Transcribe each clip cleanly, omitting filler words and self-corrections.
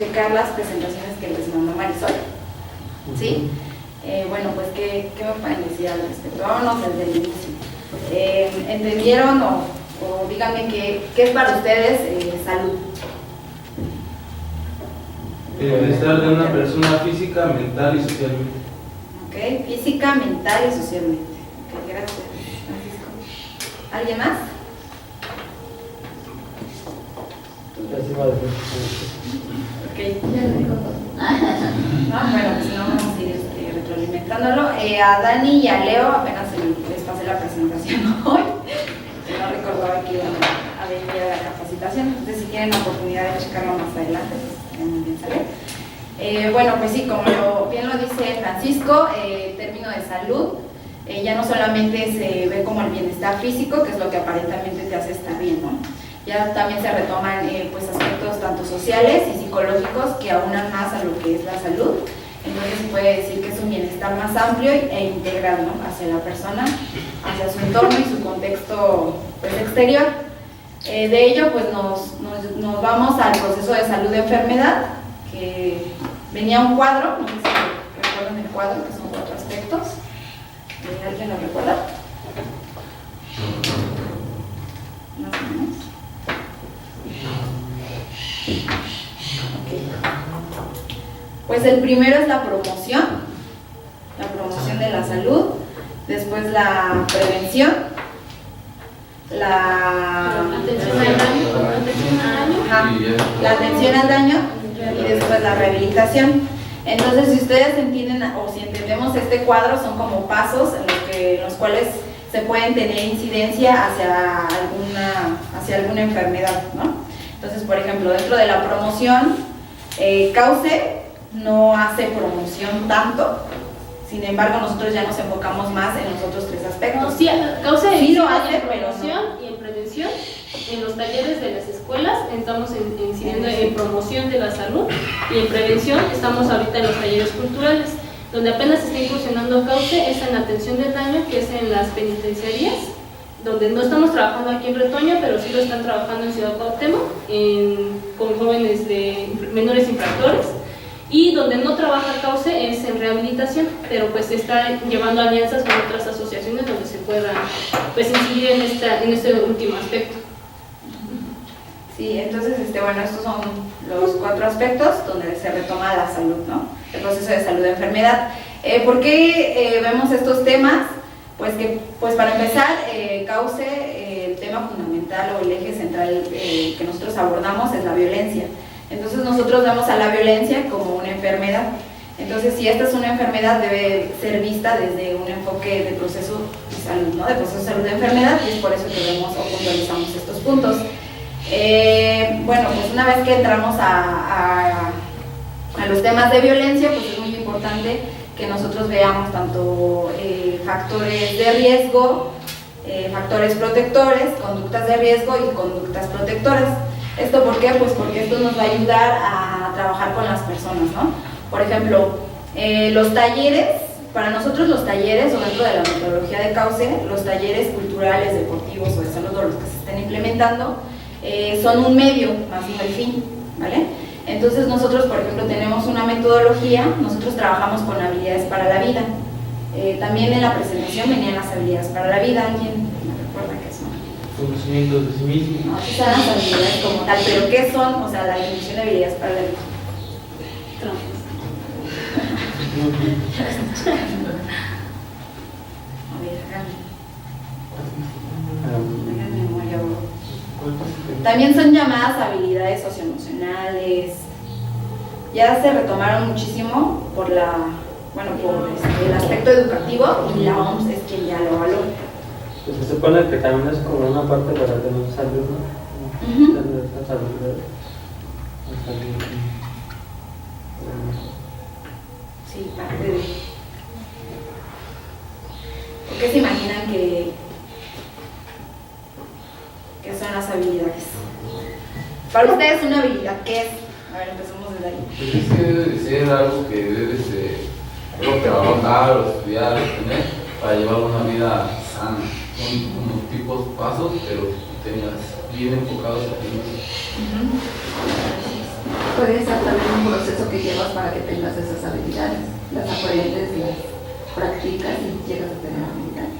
checar las presentaciones que les mandó Marisol. ¿Sí? Bueno, pues, ¿qué me pueden decir al respecto? Vámonos desde el inicio. ¿Entendieron o díganme qué es para ustedes salud? El bienestar de una persona física, mental y socialmente. Ok, física, mental y socialmente. Ok, gracias, Francisco. ¿Alguien más? Ok, ya lo digo todo. Bueno, pues si no vamos a ir retroalimentándolo. A Dani y a Leo apenas les pasé la presentación hoy. No recordaba que iban a venir a la capacitación. Entonces, si tienen la oportunidad de checarlo más adelante, pues muy bien saber. Bueno, pues sí, como bien lo dice Francisco, el término de salud ya no solamente se ve como el bienestar físico, que es lo que aparentemente te hace estar bien, ¿no? Ya también se retoman pues aspectos tanto sociales y psicológicos que aunan más a lo que es la salud. Entonces se puede decir que es un bienestar más amplio e integral, ¿no? Hacia la persona, hacia su entorno y su contexto pues, exterior. De ello pues nos vamos al proceso de salud-enfermedad, que venía un cuadro, no sé si recuerdan el cuadro, que son 4 aspectos. ¿Alguien lo recuerda? Más o menos. Okay. Pues el primero es la promoción de la salud, después la prevención, la atención al daño y después la rehabilitación. Entonces, si ustedes entienden o si entendemos este cuadro, son como pasos en los cuales se pueden tener incidencia hacia alguna enfermedad, ¿no? Entonces, por ejemplo, dentro de la promoción, Cauce no hace promoción tanto, sin embargo, nosotros ya nos enfocamos más en los otros 3 aspectos. No, sí, Cauce sí lo hace, en promoción y en prevención. En los talleres de las escuelas estamos incidiendo en promoción de la salud y en prevención estamos ahorita en los talleres culturales. Donde apenas está incursionando Cauce es en la atención del daño, que es en las penitenciarías, donde no estamos trabajando aquí en Retoño, pero sí lo están trabajando en Ciudad Cuauhtémoc, con jóvenes de menores infractores. Y donde no trabaja Cauce es en rehabilitación, pero pues se está llevando alianzas con otras asociaciones donde se pueda pues incidir en este último aspecto. Sí, entonces, bueno, estos son los 4 aspectos donde se retoma la salud, ¿no? El proceso de salud-enfermedad. ¿Por qué vemos estos temas? Pues para empezar, Cauce, el tema fundamental o el eje central que nosotros abordamos es la violencia. Entonces nosotros vemos a la violencia como una enfermedad. Entonces, si esta es una enfermedad, debe ser vista desde un enfoque de proceso de salud, ¿no? De proceso de salud de enfermedad, y es por eso que vemos o puntualizamos estos puntos. Bueno, pues una vez que entramos a los temas de violencia, pues es muy importante que nosotros veamos tanto factores de riesgo, factores protectores, conductas de riesgo y conductas protectoras. ¿Esto por qué? Pues porque esto nos va a ayudar a trabajar con las personas, ¿no? Por ejemplo, los talleres, para nosotros los talleres, o dentro de la metodología de Cauce, los talleres culturales, deportivos o de salud o los que se estén implementando, son un medio más no el fin, ¿vale? Entonces nosotros, por ejemplo, tenemos una metodología, nosotros trabajamos con habilidades para la vida. También en la presentación venían las habilidades para la vida. ¿Alguien me recuerda qué son? Conocimientos de sí mismo. No, sí son las habilidades como tal, pero ¿qué son? O sea, la definición de habilidades para la vida. A ver, hagan memoria. También son llamadas habilidades socioemocionales. Ya se retomaron muchísimo por el aspecto educativo, y la OMS es quien ya lo valora. Pues se supone que también es como una parte para tener salud, ¿no? La salud. Sí, parte de... ¿Por qué se imaginan que son las habilidades? Para ustedes una habilidad, ¿qué es? A ver, empecemos desde ahí. Pues es que debe de ser algo que debes de trabajar o estudiar o tener para llevar una vida sana. Son unos tipos pasos, pero que tengas bien enfocados a ti mismo. Puede ser también un proceso que llevas para que tengas esas habilidades, las aprendes, las practicas y llegas a tener habilidades.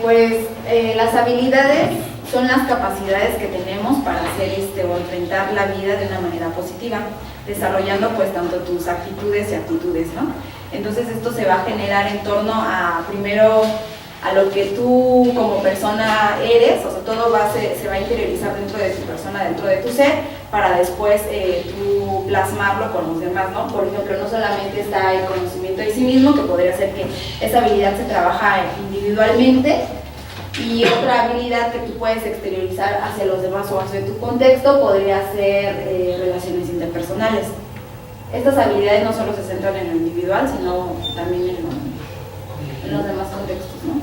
Bueno, las habilidades son las capacidades que tenemos para hacer o enfrentar la vida de una manera positiva, desarrollando pues tanto tus actitudes y aptitudes, ¿no? Entonces esto se va a generar en torno a, primero, a lo que tú como persona eres, o sea, todo se va a interiorizar dentro de tu persona, dentro de tu ser, para después tú plasmarlo con los demás, ¿no? Por ejemplo, no solamente está el conocimiento de sí mismo, que podría ser que esa habilidad se trabaja individualmente, y otra habilidad que tú puedes exteriorizar hacia los demás o hacia tu contexto podría ser relaciones interpersonales. Estas habilidades no solo se centran en lo individual, sino también en los demás contextos, ¿no?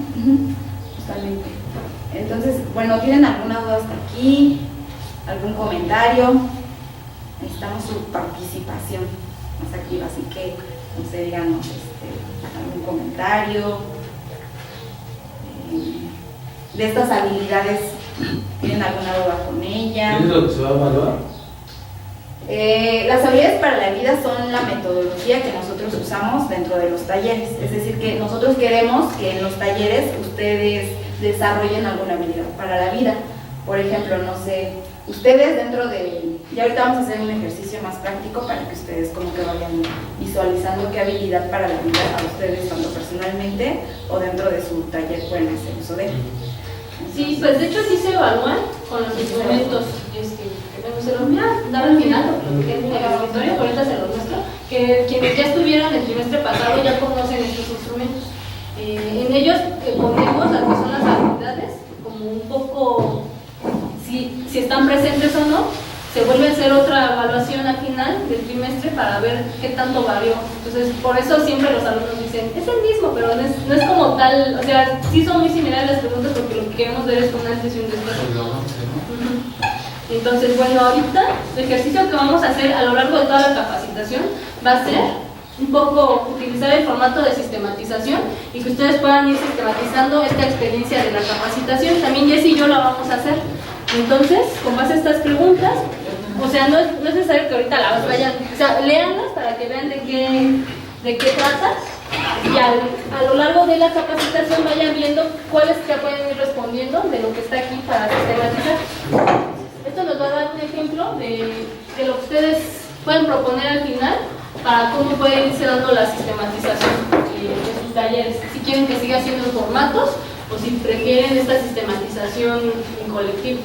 Justamente. Entonces, bueno, ¿tienen alguna duda hasta aquí? ¿Algún comentario? Necesitamos su participación más activa, así que, no sé, díganos algún comentario de estas habilidades. ¿Tienen alguna duda con ella? ¿Qué es lo que se va a evaluar? Las habilidades para la vida son la metodología que nosotros usamos dentro de los talleres. Es decir, que nosotros queremos que en los talleres ustedes desarrollen alguna habilidad para la vida. Por ejemplo, no sé, ustedes dentro de... Y ahorita vamos a hacer un ejercicio más práctico para que ustedes como que vayan visualizando qué habilidad para la vida a ustedes, tanto personalmente o dentro de su taller, pueden hacer uso de. Sí, pues de hecho sí se evalúan con los instrumentos se los voy a dar al final, porque es mi auditorio, pero ahorita se los muestro, que quienes ya estuvieron el trimestre pasado ya conocen estos instrumentos. En ellos ponemos las que son las habilidades, como un poco, si están presentes o no, se vuelve a hacer otra evaluación al final del trimestre para ver qué tanto varió. Entonces, por eso siempre los alumnos dicen, es el mismo, pero no es como tal, o sea, sí son muy similares las preguntas porque lo que queremos ver es un antes y un después. Entonces, bueno, ahorita el ejercicio que vamos a hacer a lo largo de toda la capacitación va a ser un poco utilizar el formato de sistematización y que ustedes puedan ir sistematizando esta experiencia de la capacitación. También Jessy y yo la vamos a hacer. Entonces, con base a estas preguntas, o sea, no es necesario que ahorita las vayan, o sea, léanlas para que vean de qué trata y a lo largo de la capacitación vayan viendo cuáles ya pueden ir respondiendo de lo que está aquí para sistematizar. Esto nos va a dar un ejemplo de lo que ustedes pueden proponer al final para cómo puede irse dando la sistematización de sus talleres. Si quieren que siga siendo en formatos o si prefieren esta sistematización en colectivo,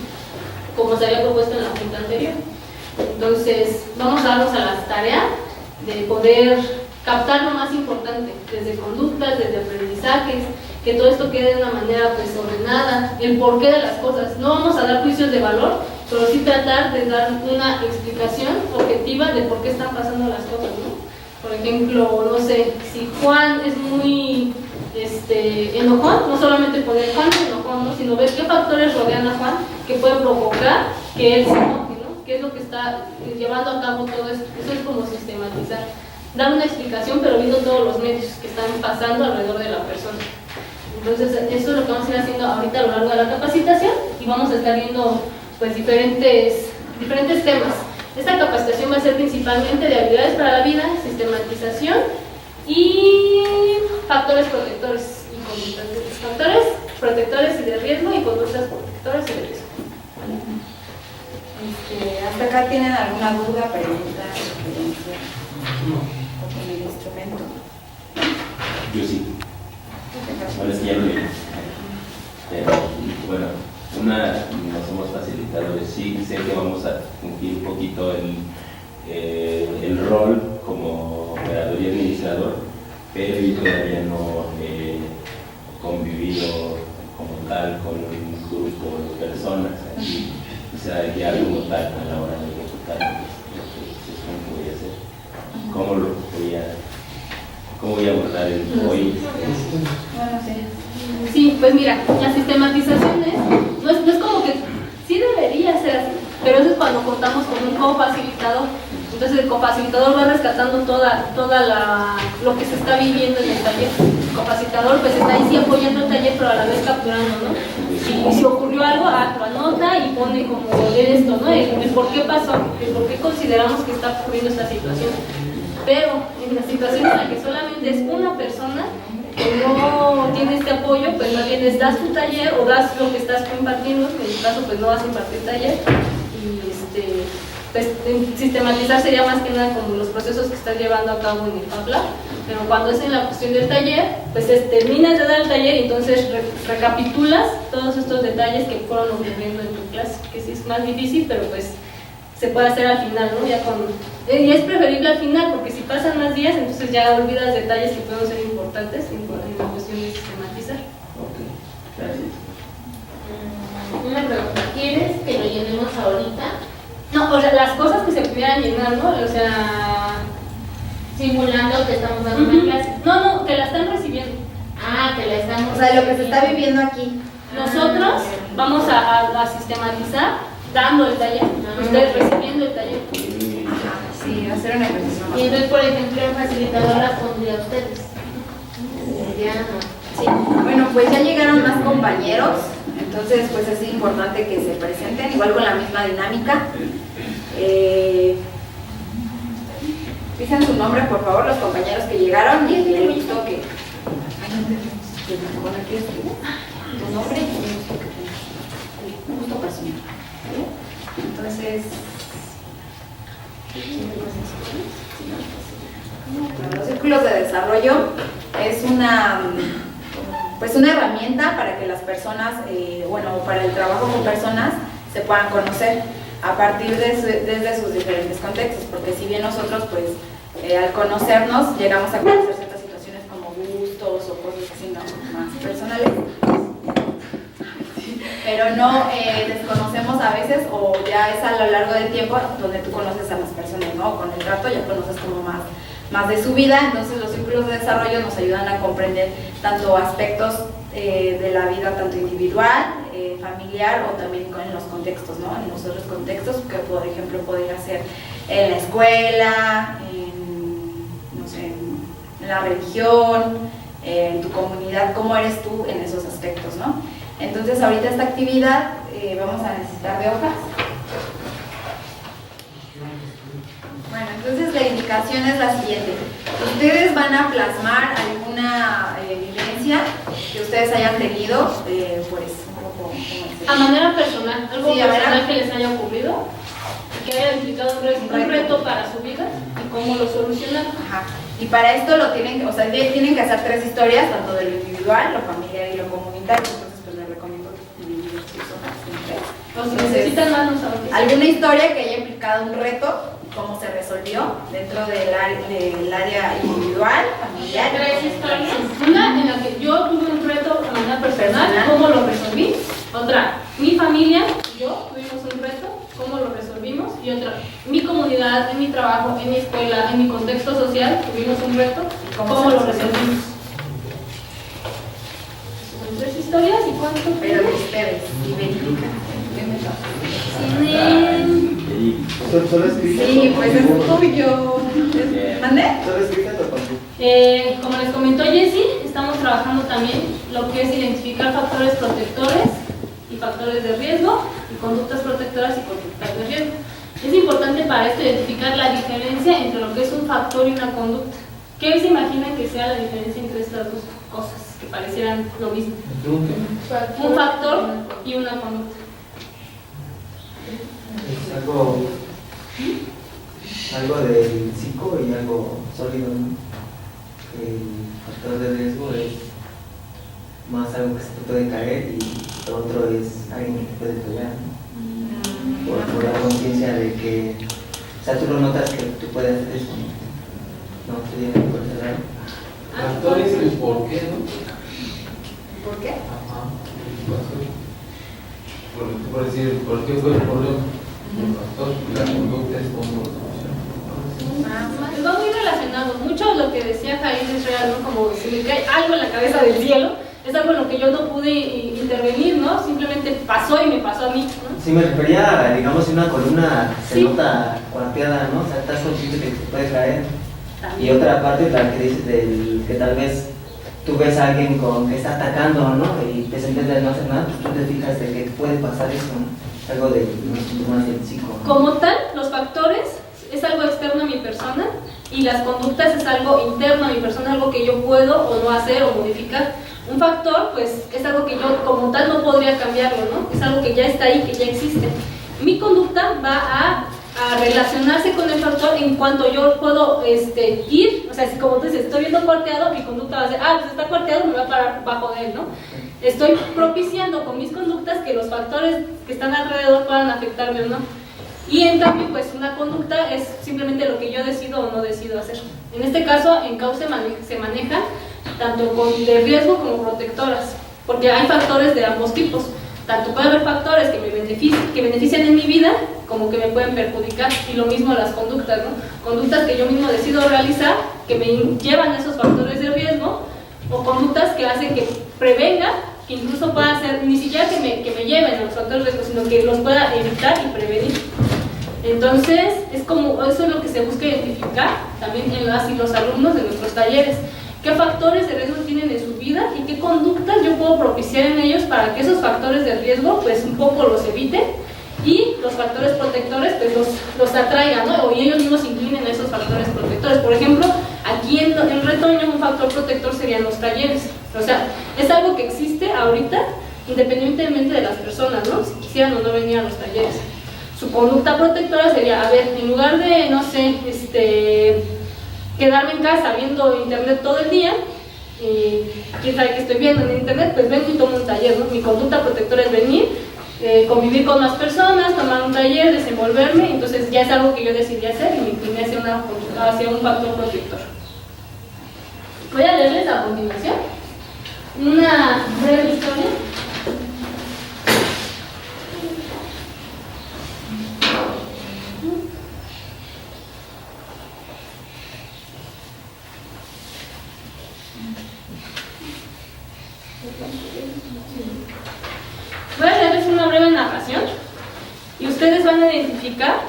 como se había propuesto en la junta anterior. Entonces, vamos a darnos a la tarea de poder captar lo más importante, desde conductas, desde aprendizajes, que todo esto quede de una manera pues ordenada, el porqué de las cosas. No vamos a dar juicios de valor, pero sí tratar de dar una explicación objetiva de por qué están pasando las cosas, ¿no? Por ejemplo, no sé, si Juan es muy enojón, no solamente poner Juan es enojón, ¿no? Sino ver qué factores rodean a Juan que pueden provocar que él se enoje, ¿no? ¿Qué es lo que está llevando a cabo todo esto? Eso es como sistematizar. Dar una explicación, pero viendo todos los medios que están pasando alrededor de la persona. Entonces, eso es lo que vamos a ir haciendo ahorita a lo largo de la capacitación y vamos a estar viendo pues diferentes temas. Esta capacitación va a ser principalmente de habilidades para la vida, sistematización y factores protectores y conductas. Factores protectores y de riesgo y conductas protectoras y de riesgo. ¿Hasta acá tienen alguna duda, pregunta, sugerencia? Con el instrumento. Yo sí. Bueno, es que ya lo vimos. Pero, bueno, no somos facilitadores, sí sé que vamos a cumplir un poquito el rol como operador y administrador, pero yo todavía no he convivido como tal con un grupo de personas aquí, o sea, ya como tal a la hora de ejecutar lo que voy a hacer. ¿Cómo voy a abordar el hoy? Bueno, sí. Sí, pues mira, la sistematización no es como que sí debería ser así, pero eso es cuando contamos con un co-facilitador. Entonces el cofacilitador va rescatando lo que se está viviendo en el taller. El cofacilitador pues está ahí sí apoyando el taller, pero a la vez capturando, ¿no? Si ocurrió algo, lo anota y pone como esto, ¿no? El por qué pasó, el por qué consideramos que está ocurriendo esta situación. Pero en la situación en la que solamente es una persona que no tiene este apoyo, pues más bien das tu taller o das lo que estás impartiendo, que en tu caso pues no vas a impartir taller, y pues sistematizar sería más que nada como los procesos que estás llevando a cabo en el FabLab. Pero cuando es en la cuestión del taller, pues terminas de dar el taller y entonces recapitulas todos estos detalles que fueron ocurriendo en tu clase, que sí es más difícil, pero pues se puede hacer al final, ¿no? Y es preferible al final, porque si pasan más días, entonces ya olvidas detalles que pueden ser importantes en la cuestión de sistematizar. Ok, gracias. Una pregunta, ¿quieres que lo llenemos ahorita? No, o sea, las cosas que se pudieran llenar, ¿no? O sea, simulando que estamos dando una clase. No, que la están recibiendo. Que la estamos. O sea, lo que se está viviendo aquí. Nosotros vamos a sistematizar dando el taller, ustedes recibiendo el taller. Sí, hacer un ejercicio más. Y entonces, por ejemplo, el facilitador la pondría a ustedes. Sí, bueno, pues ya llegaron más compañeros, entonces pues es importante que se presenten, igual con la misma dinámica. Dicen su nombre, por favor, los compañeros que llegaron, y el gusto que... Bueno, aquí escribo tu nombre y el gusto que tengas. El gusto personal. ¿Vale? Entonces... Los círculos de desarrollo es una herramienta para que las personas, para el trabajo con personas se puedan conocer a partir desde sus diferentes contextos, porque si bien nosotros pues al conocernos llegamos a conocer ciertas situaciones como gustos o cosas así más personales, pero no desconocemos a veces, o ya es a lo largo del tiempo donde tú conoces a las personas, ¿no? Con el rato ya conoces como más de su vida. Entonces los círculos de desarrollo nos ayudan a comprender tanto aspectos de la vida, tanto individual, familiar, o también en los contextos, ¿no? En los otros contextos, que por ejemplo podría ser en la escuela, en la religión, en tu comunidad, cómo eres tú en esos aspectos, ¿no? Entonces ahorita esta actividad vamos a necesitar de hojas. Bueno, entonces la indicación es la siguiente. Ustedes van a plasmar alguna vivencia que ustedes hayan tenido, pues un poco... A manera personal, algo Sí, personal que les haya ocurrido, que haya implicado un reto para su vida y cómo lo solucionan. Ajá. Y para esto tienen que hacer 3 historias, tanto de lo individual, lo familiar y lo comunitario. Entonces pues les recomiendo dividir sus hojas en 3. O si necesitan más, no saben. ¿Alguna historia que haya implicado un reto? ¿Cómo se resolvió dentro del área individual, familiar? 3 historias. Una en la que yo tuve un reto de manera personal, cómo lo resolví. Otra, mi familia y yo tuvimos un reto, cómo lo resolvimos. Y otra, mi comunidad, en mi trabajo, en mi escuela, en mi contexto social, tuvimos un reto, cómo lo resolvimos. Son 3 historias y cuánto. Pero de ustedes, idénticas. ¿Solo escrita? Sí, pues es tuyo. ¿Mande? ¿Solo escrita o con Como les comentó Jessie, estamos trabajando también lo que es identificar factores protectores y factores de riesgo, y conductas protectoras y conductas de riesgo. Es importante para esto identificar la diferencia entre lo que es un factor y una conducta. ¿Qué se imaginan que sea la diferencia entre estas dos cosas que parecieran lo mismo? Un factor y una conducta. algo del psico y algo sólido, ¿no? El factor de riesgo es más algo que se te puede caer, y lo otro es alguien que te puede pegar, ¿no? Por la conciencia de que, o sea, tú lo notas que tú puedes hacer eso, ¿no? No sería por cerrar. Factores y por qué, ¿no? ¿Por qué? Ajá. Por decir, ¿por qué fue el problema? El factor y la conducta es como lo soluciona. Va muy relacionado. Mucho de lo que decía Jair es real, ¿no? Como si me cae algo en la cabeza del cielo, es algo en lo que yo no pude intervenir, ¿no? Simplemente pasó y me pasó a mí, ¿no? Sí, me refería, digamos, si una columna se Sí. nota cuarteada, ¿no? O sea, estás consciente que te puede caer. También. Y otra parte, la que dices del que tal vez tú ves a alguien que está atacando, ¿no? Y te sientes de no hacer nada, pues tú te fijas de que puede pasar eso, ¿no? Algo de más del psico, ¿no? Como tal, los factores es algo externo a mi persona y las conductas es algo interno a mi persona, algo que yo puedo o no hacer o modificar. Un factor, pues, es algo que yo como tal no podría cambiarlo, ¿no? Es algo que ya está ahí, que ya existe. Mi conducta va a relacionarse con el factor en cuanto yo puedo ir, o sea, si como tú dices, estoy viendo cuarteado, mi conducta va a ser, pues está cuarteado, me voy a parar bajo de él, ¿no? Estoy propiciando con mis conductas que los factores que están alrededor puedan afectarme o no. Y en cambio, pues una conducta es simplemente lo que yo decido o no decido hacer. En este caso, en CAU se maneja tanto de riesgo como protectoras, porque hay factores de ambos tipos. Tanto puede haber factores que me benefician en mi vida, como que me pueden perjudicar, y lo mismo las conductas, ¿no? Conductas que yo mismo decido realizar, que me llevan a esos factores de riesgo, o conductas que hacen que prevenga, que incluso pueda hacer, ni siquiera que me lleven a los factores de riesgo, sino que los pueda evitar y prevenir. Entonces, es como, eso es lo que se busca identificar también en las y los alumnos de nuestros talleres. ¿Qué factores de riesgo tienen en su vida y qué conductas yo puedo propiciar en ellos para que esos factores de riesgo pues un poco los eviten y los factores protectores pues los atraigan, ¿no? Y ellos mismos se inclinen a esos factores protectores? Por ejemplo, aquí en Retoño un factor protector serían los talleres. O sea, es algo que existe ahorita independientemente de las personas, ¿no? Si quisieran o no venir a los talleres. Su conducta protectora sería, a ver, en lugar de, no sé, quedarme en casa viendo internet todo el día, y quién sabe qué estoy viendo en internet, pues vengo y tomo un taller, ¿no? Mi conducta protectora es venir, convivir con más personas, tomar un taller, desenvolverme, entonces ya es algo que yo decidí hacer y me incliné hacia un factor protector. Voy a leerles a continuación una breve historia. Voy a leerles una breve narración y ustedes van a identificar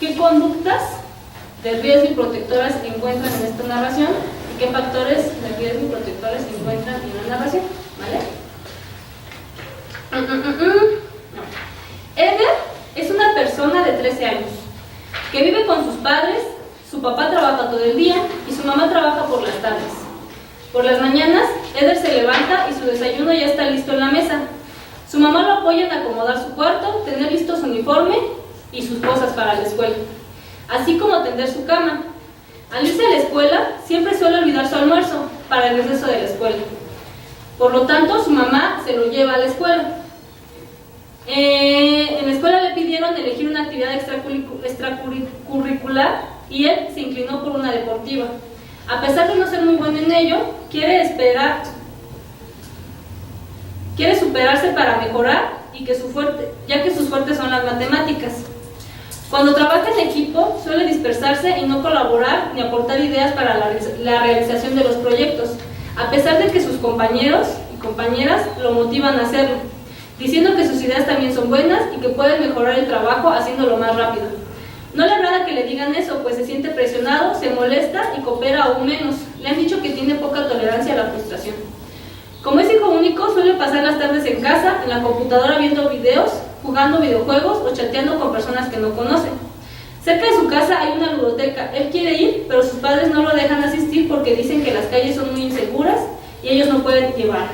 qué conductas de riesgo y protectoras se encuentran en esta narración y qué factores de riesgo y protectores se encuentran en la narración, ¿vale? No. Eder es una persona de 13 años que vive con sus padres, su papá trabaja todo el día y su mamá trabaja por las tardes. Por las mañanas, Eder se levanta y su desayuno ya está listo en la mesa. Su mamá lo apoya en acomodar su cuarto, tener listo su uniforme y sus cosas para la escuela, así como tender su cama. Al irse a la escuela, siempre suele olvidar su almuerzo para el receso de la escuela. Por lo tanto, su mamá se lo lleva a la escuela. En la escuela le pidieron elegir una actividad extracurricular y él se inclinó por una deportiva. A pesar de no ser muy bueno en ello, quiere superarse para mejorar y ya que sus fuertes son las matemáticas. Cuando trabaja en equipo, suele dispersarse y no colaborar ni aportar ideas para la realización de los proyectos, a pesar de que sus compañeros y compañeras lo motivan a hacerlo, diciendo que sus ideas también son buenas y que pueden mejorar el trabajo haciéndolo más rápido. No le agrada que le digan eso, pues se siente presionado, se molesta y coopera aún menos. Le han dicho que tiene poca tolerancia a la frustración. Como es hijo único, suele pasar las tardes en casa, en la computadora viendo videos, jugando videojuegos o chateando con personas que no conoce. Cerca de su casa hay una ludoteca. Él quiere ir, pero sus padres no lo dejan asistir porque dicen que las calles son muy inseguras y ellos no pueden llevar.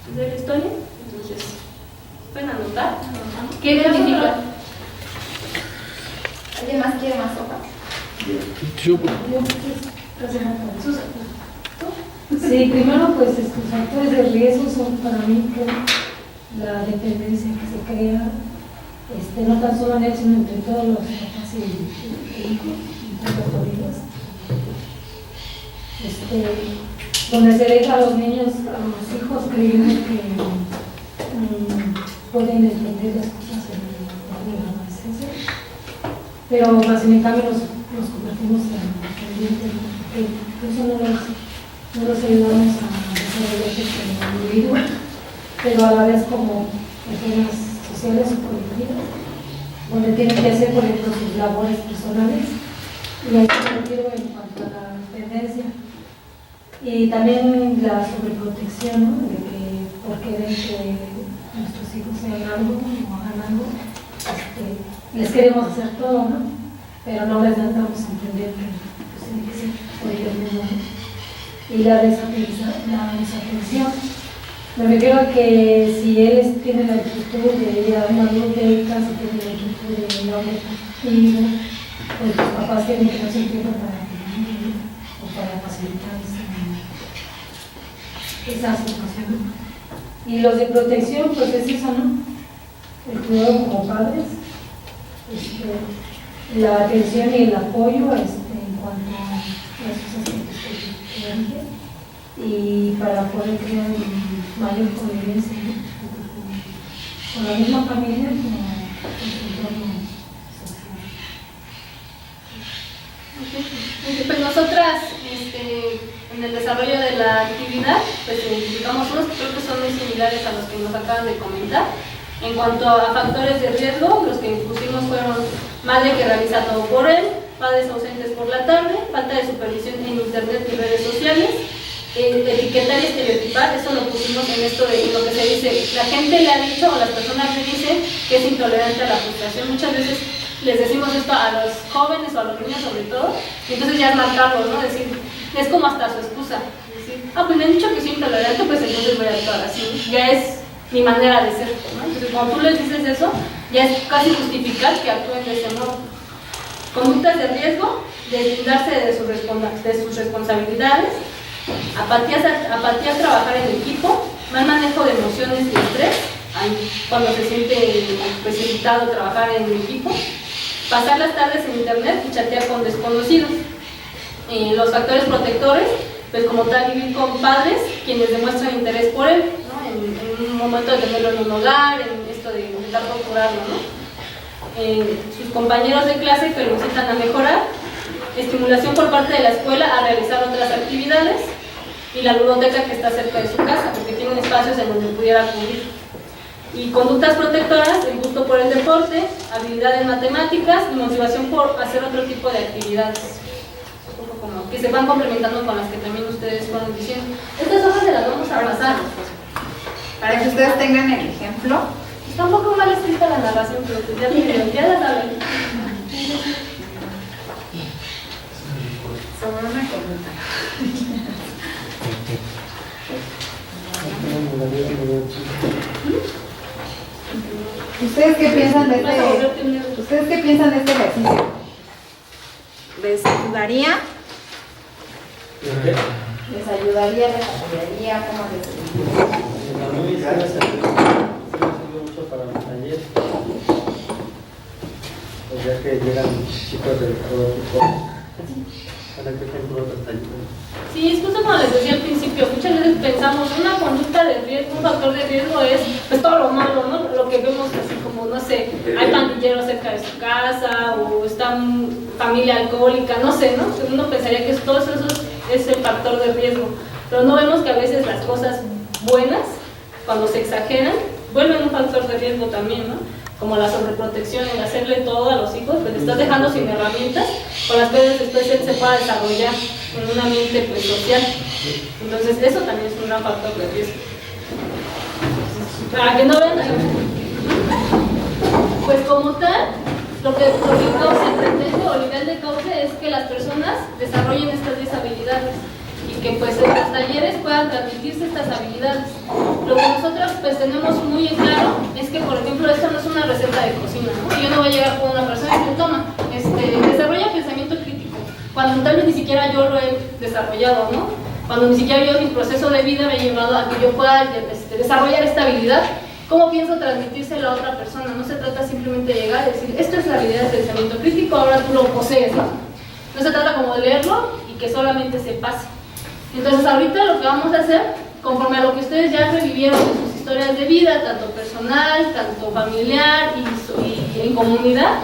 ¿Es de la historia? Entonces, ¿pueden anotar? ¿Qué identifica? ¿Alguien más quiere más sopa? Sí, primero pues estos factores de riesgo son para mí la dependencia que se crea, no tan solo en él, sino entre todos los papás y hijos, entre las familias. Donde se deja a los niños, a los hijos, creyendo que pueden entender las cosas en la adolescencia, pero más en cambio los convertimos en pendientes, porque eso no los ayudamos a desarrollar pero a la vez como personas sociales o colectivas, donde tienen que hacer, por ejemplo, sus labores personales, y ahí me refiero en cuanto a la dependencia. Y también la sobreprotección, ¿no? De que por querer que nuestros hijos sean algo o hagan algo, les queremos hacer todo, ¿no? Pero no les damos a entender que pues, tiene que ser por ellos mismos. Y la desatención. Me refiero a que si él tiene la actitud de ir a una biblioteca, si tiene la actitud de ir a un deportivo, pues los papás tienen que no se entiendan para o para facilitar esa situación. Y los de protección, pues es eso, ¿no? El cuidado como padres, la atención y el apoyo en cuanto a esos aspectos que dije, y para poder crear mayor convivencia, ¿no? Con la misma familia como con su entorno social. Pues nosotras, en el desarrollo de la actividad, pues identificamos unos que creo que son muy similares a los que nos acaban de comentar. En cuanto a factores de riesgo, los que pusimos fueron madre que realiza todo por él, padres ausentes por la tarde, falta de supervisión en internet y redes sociales, etiquetar y estereotipar. Eso lo pusimos en esto de lo que se dice, la gente le ha dicho o las personas le dicen que es intolerante a la frustración. Muchas veces les decimos esto a los jóvenes o a los niños sobre todo, y entonces ya es marcarlo, ¿no? Decir, es como hasta su excusa, decir, pues me han dicho que soy intolerante, pues entonces voy a actuar así, ya es mi manera de ser, ¿no? Entonces cuando tú les dices eso, ya es casi justificar que actúen de ese modo. Conductas de riesgo, deslindarse de sus responsabilidades, apatía a trabajar en equipo, mal manejo de emociones y estrés, cuando se siente pues, irritado trabajar en equipo, pasar las tardes en internet y chatear con desconocidos. Los factores protectores, pues como tal vivir con padres quienes demuestran interés por él, ¿no? En un momento de tenerlo en un hogar, en esto de intentar procurarlo, ¿no? Sus compañeros de clase que lo incitan a mejorar, estimulación por parte de la escuela a realizar otras actividades y la ludoteca que está cerca de su casa, porque tienen espacios en donde pudiera acudir. Y conductas protectoras, el gusto por el deporte, habilidad en matemáticas y motivación por hacer otro tipo de actividades. Un poco como que se van complementando con las que también ustedes fueron diciendo. Estas hojas se las vamos a pasar. Para que ustedes tengan el ejemplo. Está un poco mal escrita la narración, pero pues ya la saben. Sobre una conducta. ¿Ustedes qué piensan de este ejercicio? ¿Les ayudaría? ¿Les ayudaría? ¿Les apoyaría? ¿Cómo les ayudaría? A mí sí me sirvió mucho para los talleres. Pues ya que llegan chicos de todo tipo, para que ejemplo otros talleres. Sí, es justo como les decía al principio, muchas veces pensamos una conducta de riesgo, un factor de riesgo es pues todo lo malo, ¿no? Lo que vemos así como, no sé, hay pandilleros cerca de su casa o está familia alcohólica, no sé, ¿no? Uno pensaría que todo eso es el factor de riesgo, pero no vemos que a veces las cosas buenas, cuando se exageran, vuelven un factor de riesgo también, ¿no? Como la sobreprotección, el hacerle todo a los hijos, pues le estás dejando sin herramientas con las cuales después él se pueda desarrollar en un ambiente pues, social. Entonces eso también es un gran factor de riesgo. Para que no vean, pues como tal, lo que Cauce pretende o nivel de Cauce es que las personas desarrollen estas 10 habilidades y que pues en los talleres puedan transmitirse estas habilidades. Lo que nosotros pues tenemos muy en claro es que, por ejemplo, esto no es una receta de cocina, ¿no? Yo no voy a llegar con una persona y decir, toma, desarrolla pensamiento crítico, cuando tal vez ni siquiera yo lo he desarrollado, ¿no? Cuando ni siquiera yo mi proceso de vida me ha llevado a que yo pueda desarrollar esta habilidad. ¿Cómo pienso transmitírselo a otra persona? No se trata simplemente de llegar y decir, esto es la habilidad del pensamiento crítico, ahora tú lo posees, ¿no? No se trata como de leerlo y que solamente se pase. Entonces ahorita lo que vamos a hacer, conforme a lo que ustedes ya revivieron en sus historias de vida, tanto personal, tanto familiar y en comunidad,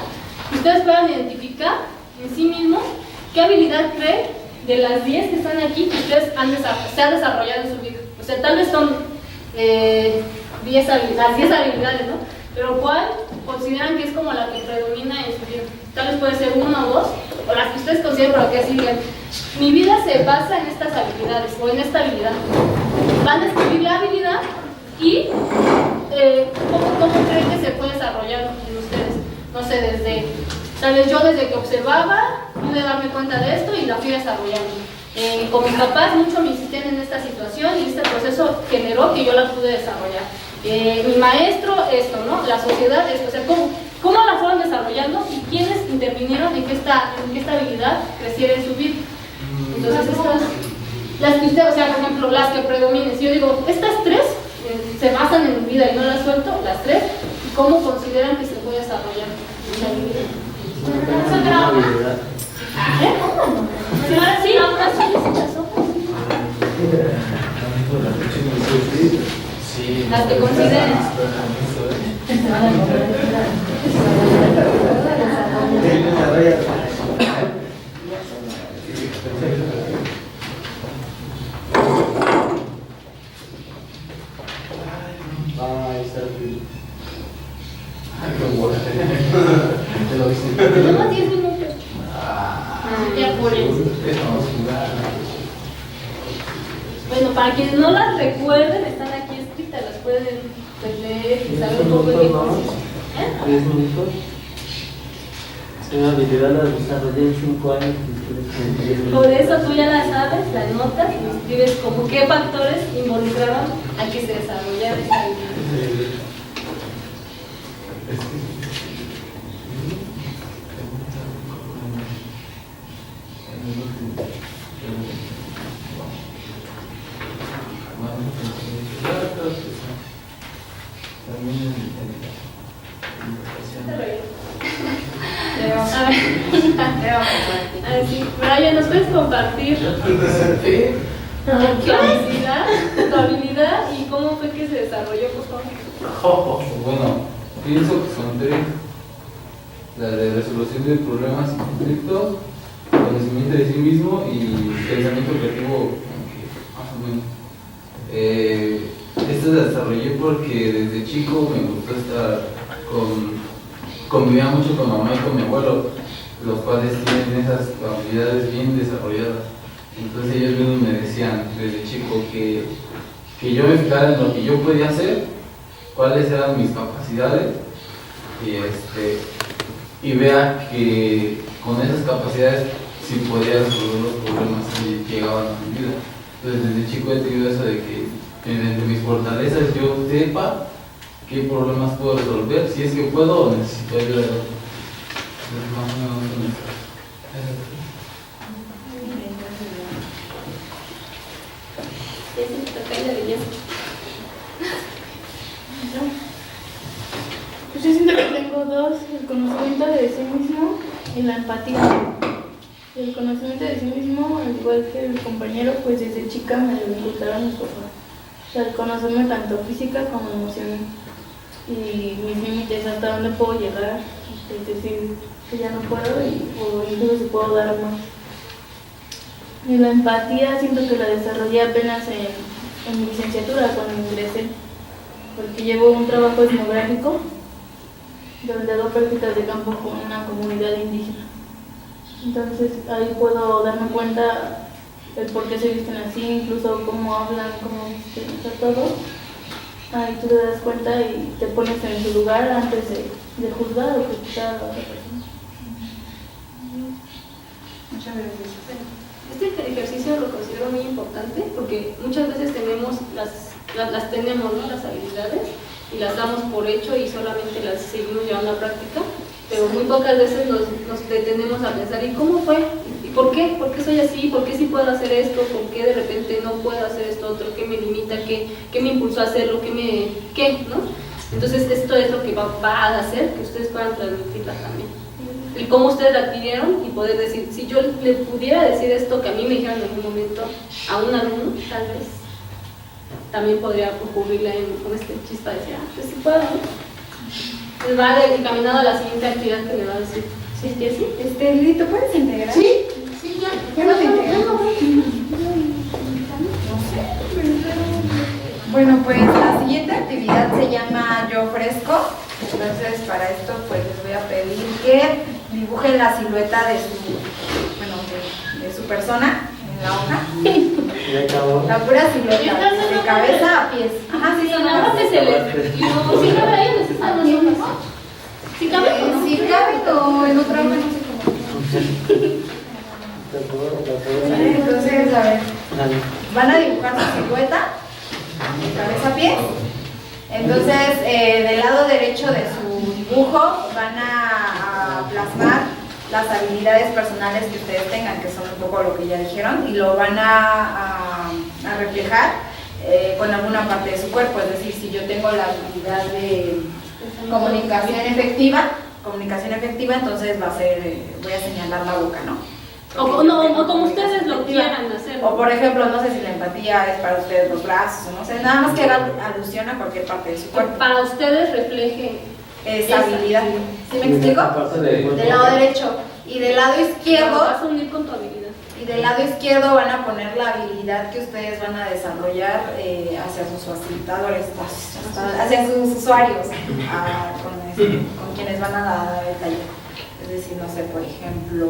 ustedes puedan identificar en sí mismos qué habilidad creen de las 10 que están aquí que ustedes se han desarrollado en su vida. O sea, tal vez son las 10 habilidades, ¿no? Pero ¿cuál consideran que es como la que predomina en su vida? Tal vez puede ser 1 o 2, o las que ustedes consideren, pero que así digan, mi vida se basa en estas habilidades o en esta habilidad. Van a escribir la habilidad y ¿cómo creen que se puede desarrollar en ustedes? No sé, tal vez yo desde que observaba pude darme cuenta de esto y la fui desarrollando. Con mis papás mucho me insistían en esta situación y este proceso generó que yo la pude desarrollar. Mi maestro esto, ¿no? La sociedad esto, o sea, ¿cómo la fueron desarrollando y quiénes intervinieron en que esta habilidad creciera en su vida? Entonces las que ustedes, o sea, por ejemplo, las que predominen, si yo digo, estas 3 se basan en mi vida y no las suelto, las 3, ¿cómo consideran que se puede desarrollar esa habilidad? Sí, ahora sí, las otras. Sí. Las que consideren. Tenemos 10 minutos. Ya por eso. Bueno, para quienes no las recuerden, están aquí escritas, las pueden leer y saber un poco de qué consiste. 10 minutos. Una habilidad la desarrollé en 5 años. Por eso tú ya la sabes, la anotas y escribes como qué factores involucraron a que se desarrollara esa habilidad. A ver, sí, Brian, ¿nos puedes compartir tu habilidad y cómo fue que se desarrolló, por favor? Bueno, pienso que son 3: la de resolución de problemas y conflictos, conocimiento de sí mismo y pensamiento creativo, más o menos. Esto lo desarrollé porque desde chico me gustó estar convivía mucho con mamá y con mi abuelo, los cuales tienen esas habilidades bien desarrolladas. Entonces ellos mismos me decían desde chico que yo me fijara en lo que yo podía hacer, cuáles eran mis capacidades y vea que con esas capacidades sí podía resolver los problemas que llegaban a mi vida. Entonces desde chico he tenido eso de que mediante mis fortalezas yo sepa qué problemas puedo resolver, si es que puedo o necesito ayuda de otros. Entonces más o menos Pues yo siento que tengo 2: el conocimiento de sí mismo y la empatía. El conocimiento de sí mismo, al igual que el compañero, pues desde chica me lo inculcaron mis papás. O sea, el conocerme tanto física como emocional y mis límites, hasta dónde puedo llegar, es decir, que ya no puedo o incluso si puedo dar más. Y la empatía siento que la desarrollé apenas en mi licenciatura cuando ingresé, porque llevo un trabajo etnográfico donde hago prácticas de campo con una comunidad indígena. Entonces ahí puedo darme cuenta el por qué se visten así, incluso cómo hablan, cómo visten, o sea, todo. Ahí tú te das cuenta y te pones en su lugar antes de juzgar o criticar a la otra persona. Muchas gracias. Este ejercicio lo considero muy importante porque muchas veces tenemos las tenemos, ¿no? Las habilidades y las damos por hecho y solamente las seguimos llevando a práctica, pero muy pocas veces nos detenemos a pensar ¿y cómo fue? ¿Y por qué? ¿Por qué soy así? ¿Por qué sí puedo hacer esto? ¿Por qué de repente no puedo hacer esto otro? ¿Qué me limita? ¿Qué me impulsó a hacerlo? ¿Qué? ¿No? Entonces esto es lo que va a hacer que ustedes puedan transmitirla también. Y cómo ustedes la adquirieron y poder decir, si yo le pudiera decir esto que a mí me dijeron en algún momento a un alumno, tal vez también podría ocurrirle con este chispa de decir, pues sí puedo, ¿no? Les va encaminado a la siguiente actividad que le va a decir. ¿Sí, Jessy? Lito, ¿puedes integrar? Sí, ya. ¿Qué no te integras? No sé. Bueno, pues la siguiente actividad se llama Yo Ofrezco. Entonces, para esto, pues les voy a pedir que dibujen la silueta de su persona en la hoja. Ya acabó. La pura silueta, de cabeza a pies. Ajá, sí, son Nada más que se les... ¿Sí cabe ahí o necesitan los hombres? ¿Sí cabe o no? Sí cabe o en otra hoja, no sé cómo. Entonces, a ver, van a dibujar su silueta de cabeza a pies. Entonces, del lado derecho de su dibujo van a plasmar las habilidades personales que ustedes tengan, que son un poco lo que ya dijeron, y lo van a reflejar con alguna parte de su cuerpo. Es decir, si yo tengo la habilidad de comunicación efectiva, entonces va a ser, voy a señalar la boca, ¿no? O como ustedes lo quieran hacer. O por ejemplo, no sé si la empatía es para ustedes los brazos, o no sé, nada más que haga alusión a cualquier parte de su cuerpo. Para ustedes refleje esa habilidad. ¿Sí me explico? Del lado derecho. Y del lado izquierdo. Vas a unir con tu habilidad. Y del lado izquierdo van a poner la habilidad que ustedes van a desarrollar hacia sus facilitadores, hacia sus usuarios, con quienes van a dar el taller. Es decir, no sé, por ejemplo,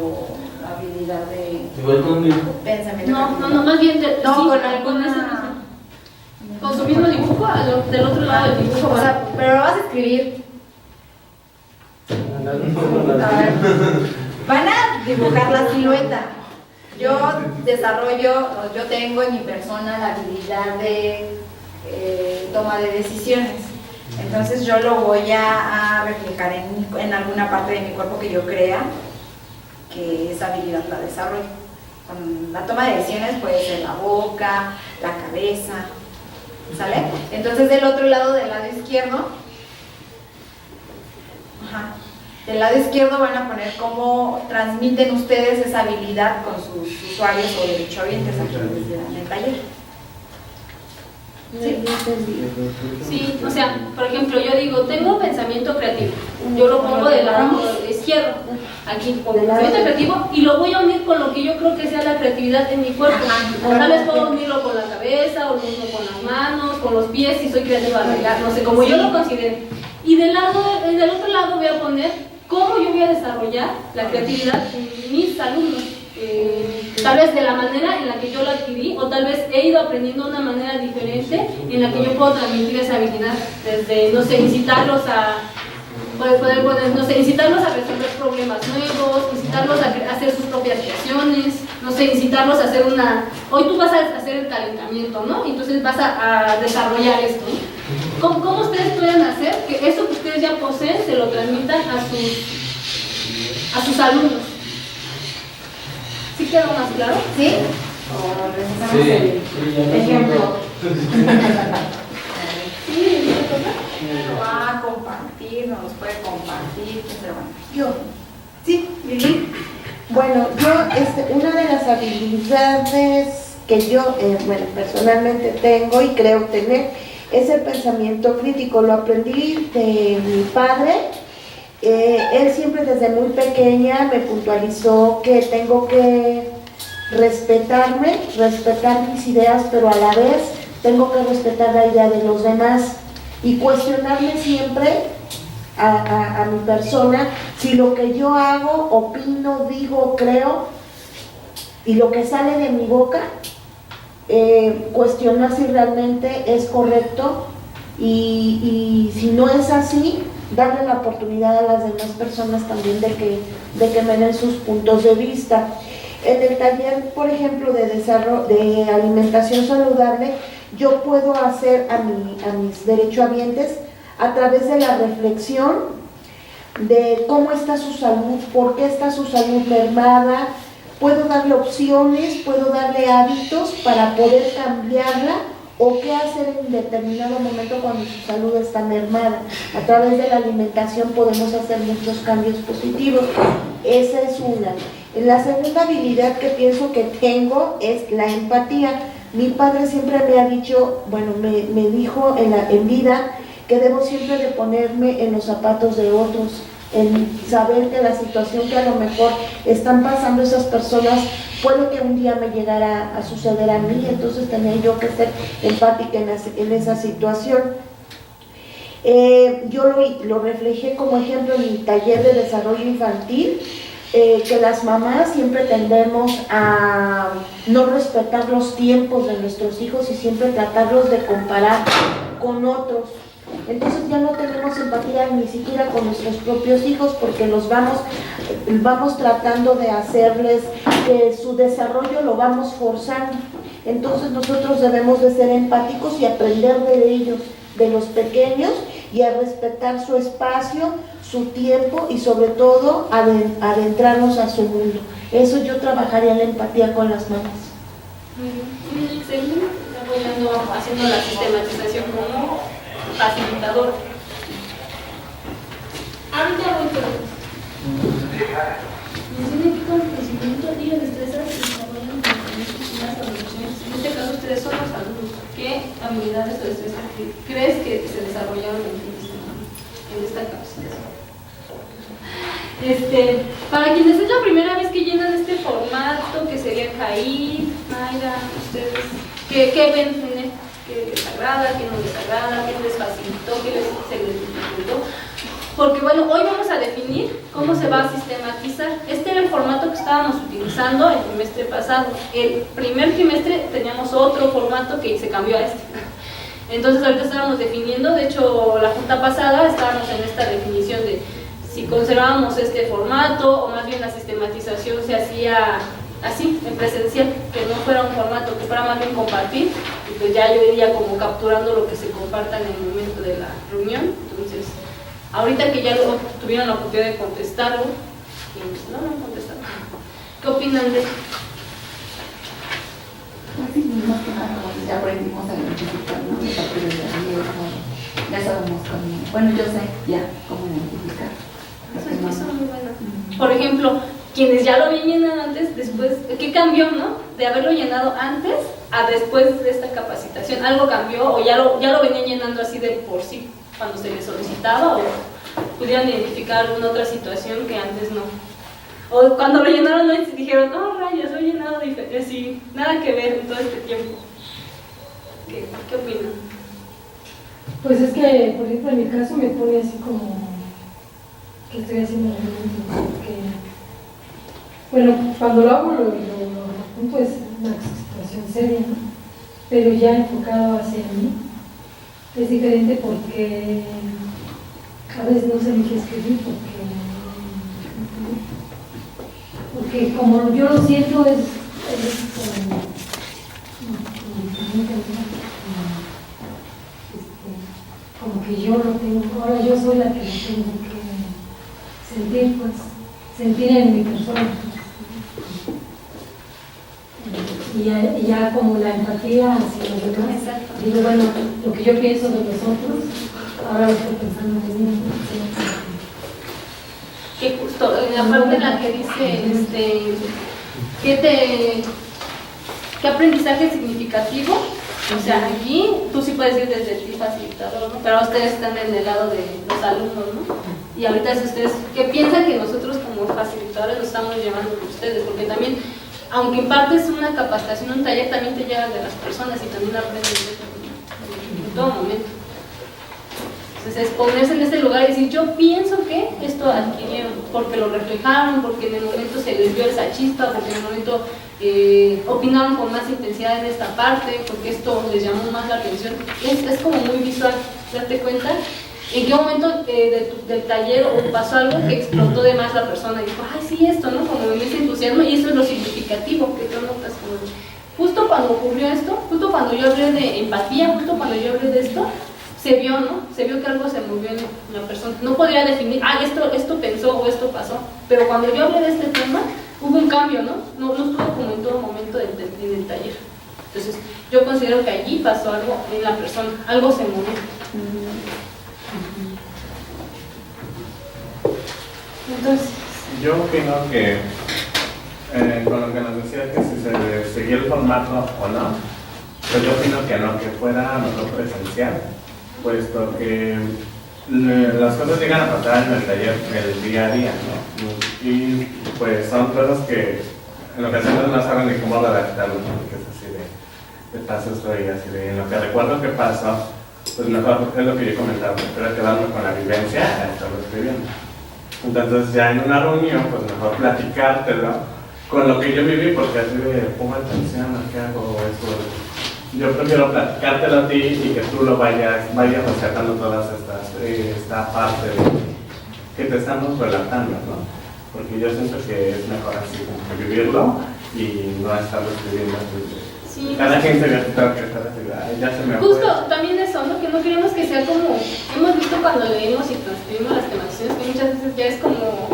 la habilidad de Igual con dibujo. pensamiento. No, más bien no, sí, con alguna... con su mismo dibujo, del otro lado del dibujo. O sea, pero lo vas a escribir. A ver, van a dibujar la silueta. Yo tengo en mi persona la habilidad de toma de decisiones. Entonces yo lo voy a reflejar en alguna parte de mi cuerpo que yo crea que esa habilidad la desarrollo. Con la toma de decisiones puede ser la boca, la cabeza, ¿sale? Entonces del otro lado, del lado izquierdo, del lado izquierdo van a poner cómo transmiten ustedes esa habilidad con sus usuarios o derechohabientes a quienes les dan el taller. Sí, o sea, por ejemplo, yo digo, tengo pensamiento creativo, yo lo pongo del lado izquierdo, aquí pongo pensamiento creativo y lo voy a unir con lo que yo creo que sea la creatividad en mi cuerpo. Tal vez puedo unirlo con la cabeza, o unirlo con las manos, con los pies, si soy creativa a bailar, no sé, como yo lo considere. Y del otro lado voy a poner cómo yo voy a desarrollar la creatividad en mis alumnos. Tal vez de la manera en la que yo lo adquirí, o tal vez he ido aprendiendo de una manera diferente en la que yo puedo transmitir esa habilidad, desde, no sé, incitarlos a resolver problemas nuevos, incitarlos a hacer sus propias creaciones, no sé, incitarlos a hacer hoy tú vas a hacer el calentamiento, ¿no? Entonces vas a desarrollar esto, ¿no? ¿Cómo ustedes pueden hacer que eso que ustedes ya poseen se lo transmitan a sus alumnos? ¿Sí quedó más claro? ¿Sí? ¿O necesitamos el ejemplo? Sí, lo va a compartir, nos puede compartir. Yo. Sí, Lili. Bueno, yo, una de las habilidades que yo, personalmente tengo y creo tener es el pensamiento crítico. Lo aprendí de mi padre. Él siempre desde muy pequeña me puntualizó que tengo que respetar mis ideas, pero a la vez tengo que respetar la idea de los demás y cuestionarme siempre a mi persona si lo que yo hago, opino, digo, creo y lo que sale de mi boca, cuestionar si realmente es correcto y si no es así, darle la oportunidad a las demás personas también de que me den sus puntos de vista. En el taller, por ejemplo, de alimentación saludable, yo puedo hacer a mis derechohabientes a través de la reflexión de cómo está su salud, por qué está su salud mermada. Puedo darle opciones, puedo darle hábitos para poder cambiarla o qué hacer en determinado momento cuando su salud está mermada. A través de la alimentación podemos hacer muchos cambios positivos. Esa es una. La segunda habilidad que pienso que tengo es la empatía. Mi padre siempre me ha dicho, me dijo en vida que debo siempre de ponerme en los zapatos de otros, en saber que la situación que a lo mejor están pasando esas personas puede que un día me llegara a suceder a mí, entonces tenía yo que ser empática en esa situación. Yo lo reflejé como ejemplo en mi taller de desarrollo infantil, que las mamás siempre tendemos a no respetar los tiempos de nuestros hijos y siempre tratarlos de comparar con otros. Entonces ya no tenemos empatía ni siquiera con nuestros propios hijos, porque los vamos tratando de hacerles que su desarrollo lo vamos forzando. Entonces nosotros debemos de ser empáticos y aprender de ellos, de los pequeños, y a respetar su espacio, su tiempo y sobre todo adentrarnos a su mundo. Eso yo trabajaría la empatía con las mamás. Excelente, apoyando, haciendo la sistematización como facilitador. Ahorita voy con menciona que con conocimiento y destrezas se desarrollan las soluciones. En este caso ustedes son los alumnos. ¿Qué habilidades o destrezas crees que se desarrollaron en esta capacitación? Para quienes es la primera vez que llenan este formato, que sería Jair, Mayra, ustedes, ¿qué ven en él? ¿Qué les agrada, qué no les agrada, qué les facilitó, qué se les dificultó? Porque bueno, hoy vamos a definir cómo se va a sistematizar. Este era el formato que estábamos utilizando el trimestre pasado. El primer trimestre teníamos otro formato que se cambió a este. Entonces ahorita estábamos definiendo, de hecho la junta pasada estábamos en esta definición de si conservábamos este formato o más bien la sistematización se hacía así, en presencial, que no fuera un formato, que fuera más bien compartir, y pues ya yo iría como capturando lo que se comparta en el momento de la reunión. Entonces, ahorita que ya tuvieron la oportunidad de contestarlo, no han contestado. ¿Qué opinan de esto? Pues sí, más que nada, ya aprendimos a identificar, ¿no? Esa prioridad, ya sabemos cómo, bueno, yo sé ya cómo identificar. Eso es muy bueno. Por ejemplo, quienes ya lo habían llenado antes, después, ¿qué cambió, no? De haberlo llenado antes a después de esta capacitación. ¿Algo cambió o ya lo venían llenando así de por sí cuando se les solicitaba, o pudieran identificar alguna otra situación que antes no? O cuando lo llenaron antes dijeron, oh rayos, lo he llenado diferente, sí, nada que ver en todo este tiempo. ¿Qué opinan? Pues es que, por ejemplo, en mi caso me pone así como que estoy haciendo porque, bueno, cuando lo hago lo apunto es una situación seria, ¿no? Pero ya enfocado hacia mí es diferente porque a veces no sé ni qué escribir porque como yo lo siento es como que yo lo tengo, ahora yo soy la que lo tengo que sentir, pues, sentir en mi persona. Y ya como la empatía hacia los demás, digo, bueno, lo que yo pienso de los otros, ahora lo estoy pensando en mí. Que justo, la parte en la que dice, ¿qué aprendizaje significativo? O sea, aquí tú sí puedes ir desde ti facilitador, ¿no? Pero ustedes están en el lado de los alumnos, ¿no? Y ahorita si ustedes, ¿qué piensan que nosotros como facilitadores lo estamos llevando con ustedes? Porque también, aunque impartes una capacitación, un taller, también te llevas de las personas y también aprendes de eso en todo momento. Entonces, es ponerse en este lugar y decir, yo pienso que esto adquirieron, porque lo reflejaron, porque en el momento se les dio esa chispa, porque en el momento opinaron con más intensidad en esta parte, porque esto les llamó más la atención. Es como muy visual, darte cuenta en qué momento del taller o pasó algo que explotó de más la persona y dijo, ay, sí, esto, ¿no? Como en ese entusiasmo, y eso es lo significativo que tú notas. Justo cuando ocurrió esto, justo cuando yo hablé de empatía, justo cuando yo hablé de esto, se vio, ¿no? Se vio que algo se movió en la persona. No podría definir, esto pensó o esto pasó, pero cuando yo hablé de este tema, hubo un cambio, ¿no? No estuvo como en todo momento en el taller. Entonces, yo considero que allí pasó algo en la persona, algo se movió. Entonces, yo opino que con lo que nos decía que si se seguía el formato o no, pues yo opino que no, que fuera mejor presencial, puesto que las cosas llegan a pasar en el taller el día a día, ¿no? Y pues son cosas que en ocasiones no saben ni cómo redactarlo, porque es así de pasos y así de en lo que recuerdo que pasó, pues mejor es lo que yo comentaba, prefiero quedarme con la vivencia a estarlo escribiendo. Entonces ya en una reunión, pues mejor platicártelo con lo que yo viví, porque así de pongo atención a qué hago eso. Yo prefiero platicártelo a ti y que tú lo vayas rescatando todas esta parte que te estamos relatando, ¿no? Porque yo siento que es mejor así, como que vivirlo y no estarlo escribiendo. Sí, cada 15 días tengo que estar así, ay, ya se me fue. Justo, también eso, ¿no? Que no queremos que sea como, hemos visto cuando leemos y transcribimos las temaciones, que muchas veces ya es como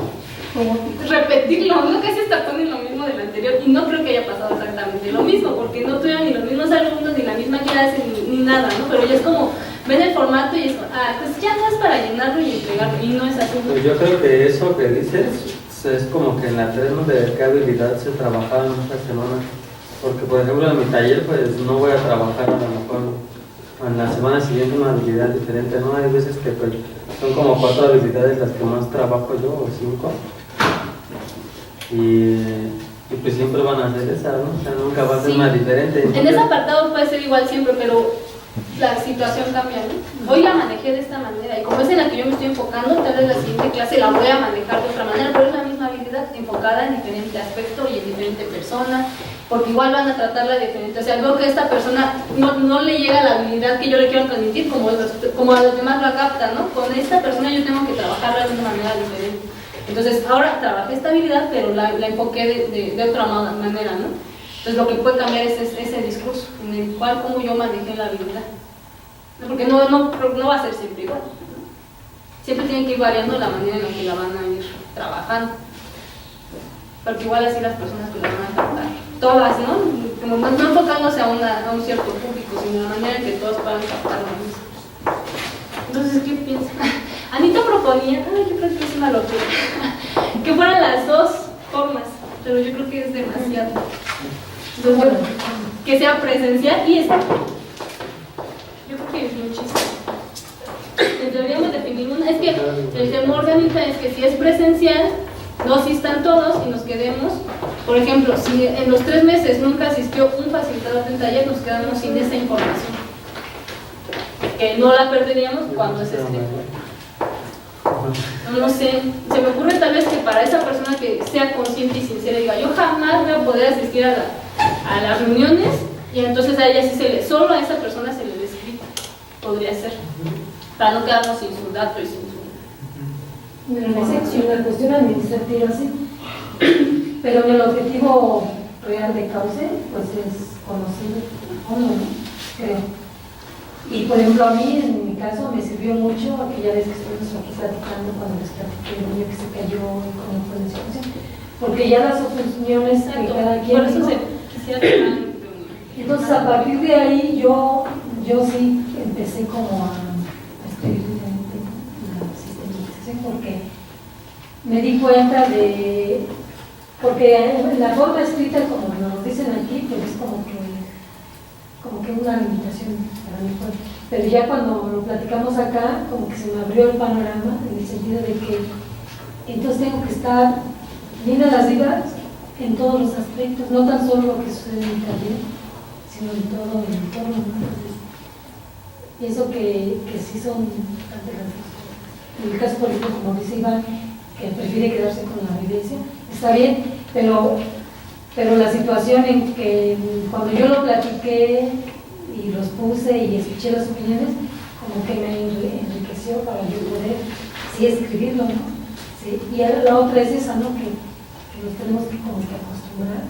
repetirlo, ¿no? Casi hasta ponen lo mismo del anterior, y no creo que haya pasado exactamente lo mismo, porque no tuvieron ni los mismos alumnos, ni la misma clase, ni nada, ¿no? Pero ya es como, ven el formato y es como, pues ya no es para llenarlo y entregarlo, y no es así. Pues yo creo que eso que dices es como que en la terreno de qué habilidad se trabajaba en esta semana. Porque, por ejemplo, en mi taller, pues no voy a trabajar a lo mejor en la semana siguiente una habilidad diferente, ¿no? Hay veces que pues, son como 4 habilidades las que más trabajo yo, o 5. Y pues siempre van a ser esas, ¿no? O sea, nunca va a ser una diferente. Entonces, en ese apartado puede ser igual siempre, pero la situación cambia, ¿no? Hoy la manejé de esta manera, y como es en la que yo me estoy enfocando, tal vez la siguiente clase la voy a manejar de otra manera, pero es la misma habilidad enfocada en diferente aspecto y en diferente persona, porque igual van a tratarla diferente. O sea, veo que esta persona no le llega la habilidad que yo le quiero transmitir como a los demás la captan, ¿no? Con esta persona yo tengo que trabajarla de una manera diferente. Entonces, ahora trabajé esta habilidad, pero la enfoqué de otra manera, ¿no? Entonces, lo que puede cambiar es ese discurso, en el cual cómo yo manejé la habilidad. Porque no va a ser siempre igual, ¿no? Siempre tienen que ir variando la manera en la que la van a ir trabajando. Porque igual así las personas que la van a captar, todas, ¿no? Como no enfocándose a un cierto público, sino la manera en que todos puedan captar lo mismo. Entonces, ¿qué piensan? Anita proponía, yo creo que es una locura, que fueran las 2 formas, pero yo creo que es demasiado. Entonces, que sea presencial y esta. Yo creo que es muchísimo. Deberíamos definir una. Es que el temor de Anita es que si es presencial, no asistan todos y nos quedemos. Por ejemplo, si en los 3 meses nunca asistió un facilitador del taller, nos quedamos sin esa información. Que no la perderíamos cuando es no sé, se me ocurre tal vez que para esa persona que sea consciente y sincera diga, yo jamás voy a poder asistir a las reuniones, y entonces a ella sí solo a esa persona se le describe, podría ser, para no quedarnos sin su dato y sin su... En esa sección, la cuestión administrativa, sí, pero en el objetivo real de cauce, pues es conocer uno, ¿no? Creo. Y por ejemplo, a mí, en mi caso, me sirvió mucho aquella vez que estuvimos aquí platicando, cuando les platiqué el niño que se cayó y cómo fue la situación, porque ya las opiniones de cada quien. Por eso quisiera que entonces, a partir de ahí, yo sí empecé como a escribir diferente la sistematización, porque me di cuenta de. Porque la forma escrita, como nos dicen aquí, pues es como que una limitación para mí fue. Pero ya cuando lo platicamos acá, como que se me abrió el panorama, en el sentido de que entonces tengo que estar bien a las vivas en todos los aspectos, no tan solo lo que sucede en el taller, sino en todo el entorno, ¿no? Entonces, pienso que sí son bastante grandes. En el caso, por ejemplo, como dice Iván, que prefiere quedarse con la vivencia, está bien, pero la situación en que cuando yo lo platiqué y los puse y escuché las opiniones, como que me enriqueció para yo poder sí escribirlo, ¿no? Sí. Y la otra es esa, ¿no? Que nos tenemos que como que acostumbrar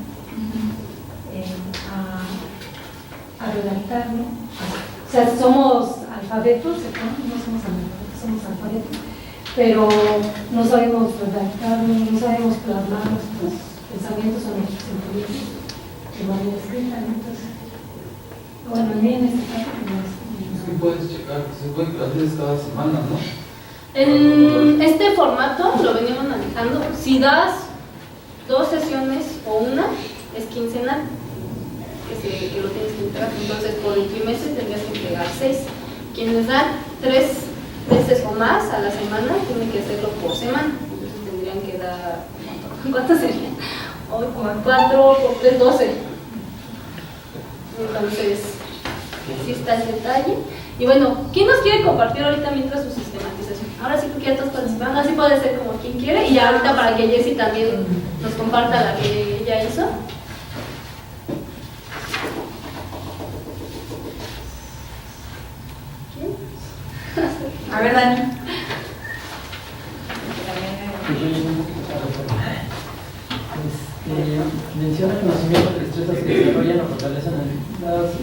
a redactar, ¿no? O sea, somos alfabetos, ¿no? Somos analfabetos, somos alfabetos, pero no sabemos redactar, no sabemos plasmar nuestros pensamientos o nuestros sentimientos de manera escrita, ¿no? Entonces, bueno, a mí en este caso es que puedes checar, se pueden clases cada semana, ¿no? En este formato lo venimos manejando. Si das 2 sesiones o una, es quincenal, que lo tienes que entregar. Entonces, por el trimestre tendrías que entregar 6. Quienes dan 3 veces o más a la semana tienen que hacerlo por semana. Entonces, tendrían que dar, ¿cuántas serían? Hoy como 4 por 3, 12. Entonces, así está el detalle. Y bueno, ¿quién nos quiere compartir ahorita mientras su sistematización? Ahora sí que ya todos participan, así puede ser como quien quiere. Y ya ahorita para que Jessie también nos comparta la que ella hizo. A ver, Dani. Menciona conocimiento de destrezas que desarrollan o fortalecen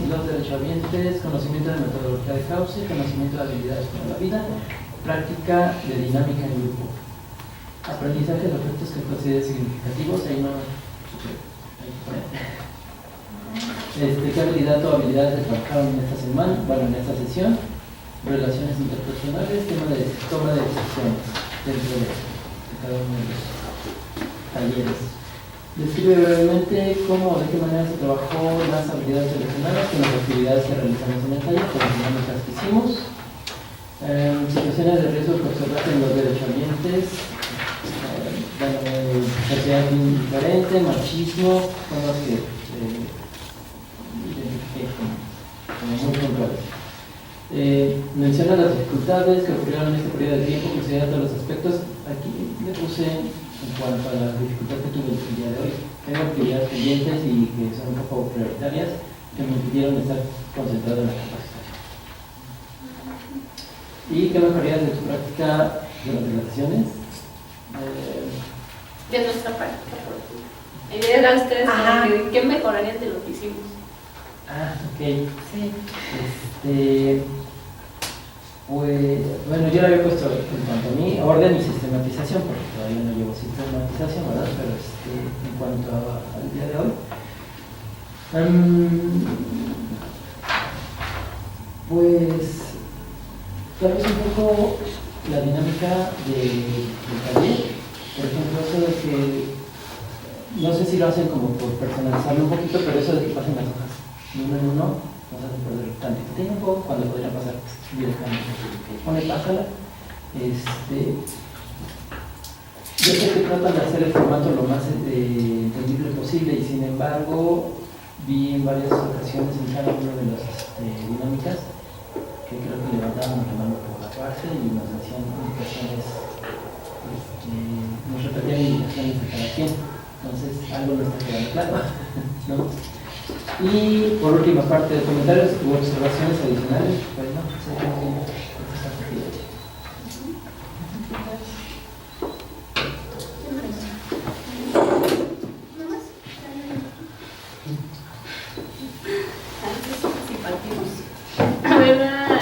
los derechohabientes, conocimiento de metodología de cauce, conocimiento de habilidades para la vida, práctica de dinámica en grupo, aprendizaje de objetos que consideren significativos, ahí no ¿qué habilidad o habilidades se trabajaron en esta semana, bueno, en esta sesión? Relaciones interpersonales, tema de toma de decisiones dentro de cada uno de los talleres. Describe brevemente cómo o de qué manera se trabajó las habilidades relacionadas con las actividades que realizamos en el taller, con las dinámicas que hicimos. Situaciones de riesgo que observaste en los derechohabientes, sociedad indiferente, machismo, son los que identifiqué como muy puntuales. Menciona las dificultades que ocurrieron en este periodo de tiempo, considera todos los aspectos. Aquí le puse en cuanto a la dificultad que tuve el día de hoy. Tengo actividades pendientes y que son un poco prioritarias que me impidieron estar concentrado en la capacitación. ¿Y qué mejorías de tu práctica durante las sesiones? De nuestra práctica. Eran ustedes ¿qué mejorarían de lo que hicimos? Ok. Sí. Pues, bueno, yo le había puesto en cuanto a mí orden y sistematización, porque todavía no llevo sistematización, ¿verdad? Pero en cuanto al día de hoy, pues, tal vez un poco la dinámica del taller, por ejemplo, eso de que, no sé si lo hacen como por personalizarlo un poquito, pero eso de que pasen las hojas de uno en uno, nos hace perder tantito tiempo cuando podría pasar directamente. Pone, pásala. Yo sé que tratan de hacer el formato lo más entendible posible y sin embargo vi en varias ocasiones en cada una de las dinámicas que creo que levantaban la mano por la parte y nos hacían indicaciones, nos repetían indicaciones de cada quien. Entonces algo no está quedando claro, ¿no? Y por última parte de comentarios u observaciones adicionales, pues no, sé que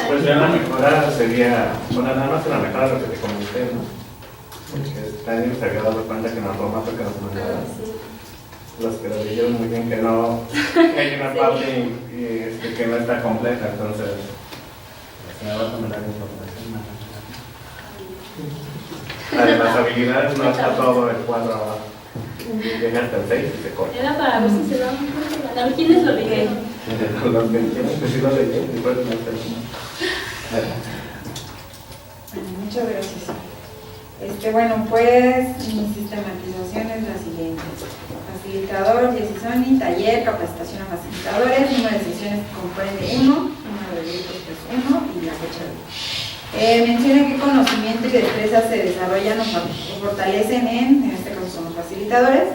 pues ya la mejora sería, bueno, nada más que la mejora lo que te comenté, ¿no? Porque nadie se había dado cuenta que en el formato que nos mandaban los que lo dijeron muy bien que no hay una parte que no está completa, entonces se me va a tomar la información. La de las habilidades no está todo el cuadro abajo. Llega hasta el 6 y se corta. Era para ver si se da un poco. A ver quiénes lo leyeron. Los que entienden que sí lo leyeron y después no está. Muchas gracias. Bueno, pues mi sistematización es la siguiente. Facilitador, Jessie Sony, taller, capacitación a facilitadores, número de sesiones que comprende 1, número de grupos que es 1 y la fecha de menciona qué conocimiento y destrezas se desarrollan o fortalecen en este caso son los facilitadores.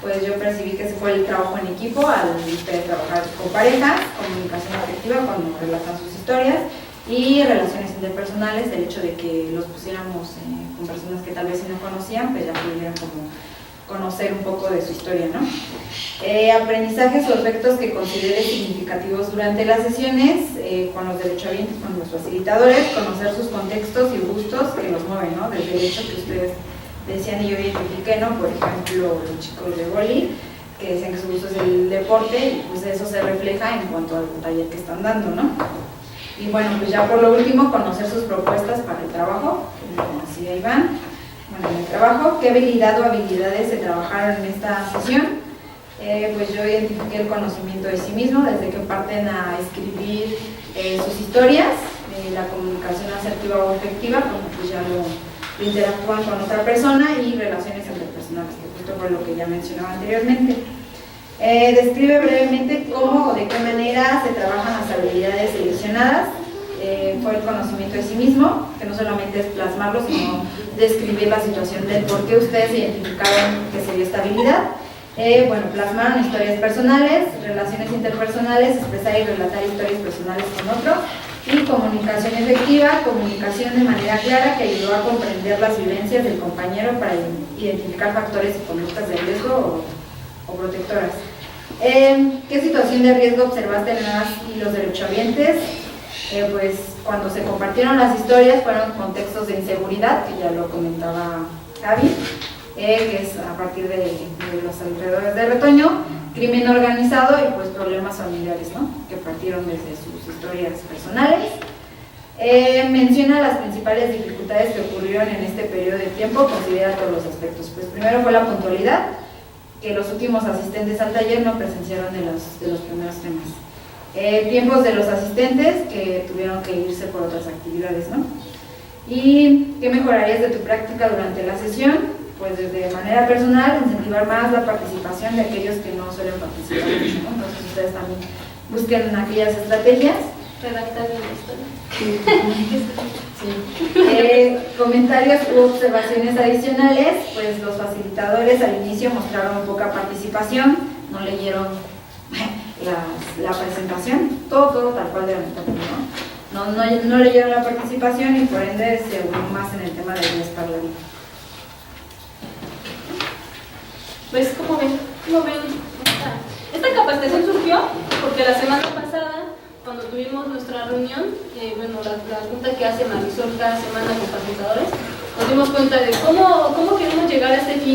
Pues yo percibí que ese fue el trabajo en equipo al ustedes trabajar con parejas, comunicación afectiva cuando relatan sus historias y relaciones interpersonales, el hecho de que los pusiéramos con personas que tal vez no conocían, pues ya pudieran como conocer un poco de su historia, ¿no? Aprendizajes o efectos que considere significativos durante las sesiones con los derechohabientes, con los facilitadores, conocer sus contextos y gustos que los mueven, ¿no? Desde el hecho que ustedes decían y yo identifiqué, ¿no? Por ejemplo, los chicos de boli, que decían que su gusto es el deporte y pues eso se refleja en cuanto al taller que están dando, ¿no? Y bueno, pues ya por lo último, conocer sus propuestas para el trabajo, así ahí van. Bueno, en el trabajo, ¿qué habilidad o habilidades se trabajaron en esta sesión? Pues yo identifiqué el conocimiento de sí mismo, desde que parten a escribir sus historias, la comunicación asertiva o efectiva, como pues ya lo interactúan con otra persona y relaciones interpersonales, que justo fue lo que ya mencionaba anteriormente. Describe brevemente cómo o de qué manera se trabajan las habilidades seleccionadas. Fue el conocimiento de sí mismo, que no solamente es plasmarlo, sino describir la situación del por qué ustedes identificaron que se dio esta habilidad. Bueno, plasmaron historias personales, relaciones interpersonales, expresar y relatar historias personales con otros, y comunicación efectiva, comunicación de manera clara que ayudó a comprender las vivencias del compañero para identificar factores y conductas de riesgo o protectoras. ¿Qué situación de riesgo observaste en las y los derechohabientes? Pues cuando se compartieron las historias fueron contextos de inseguridad, que ya lo comentaba Javi, que es a partir de los alrededores de Retoño, crimen organizado y pues problemas familiares, ¿no?, que partieron desde sus historias personales. Menciona las principales dificultades que ocurrieron en este periodo de tiempo, considera todos los aspectos. Pues primero fue la puntualidad, que los últimos asistentes al taller no presenciaron de los primeros temas. Tiempos de los asistentes que tuvieron que irse por otras actividades, ¿no? ¿Y qué mejorarías de tu práctica durante la sesión? Pues de manera personal, incentivar más la participación de aquellos que no suelen participar mucho, ¿no? Entonces ustedes también busquen aquellas estrategias. Redactar bien la historia. Comentarios u observaciones adicionales, pues los facilitadores al inicio mostraron poca participación, no leyeron la presentación, todo tal cual de no leyeron la participación y por ende se unó más en el tema del bienestar laboral. Pues, ¿cómo ven? Esta capacitación surgió porque la semana pasada, cuando tuvimos nuestra reunión, la junta que hace Marisol cada semana con facilitadores, nos dimos cuenta de cómo queremos llegar a este fin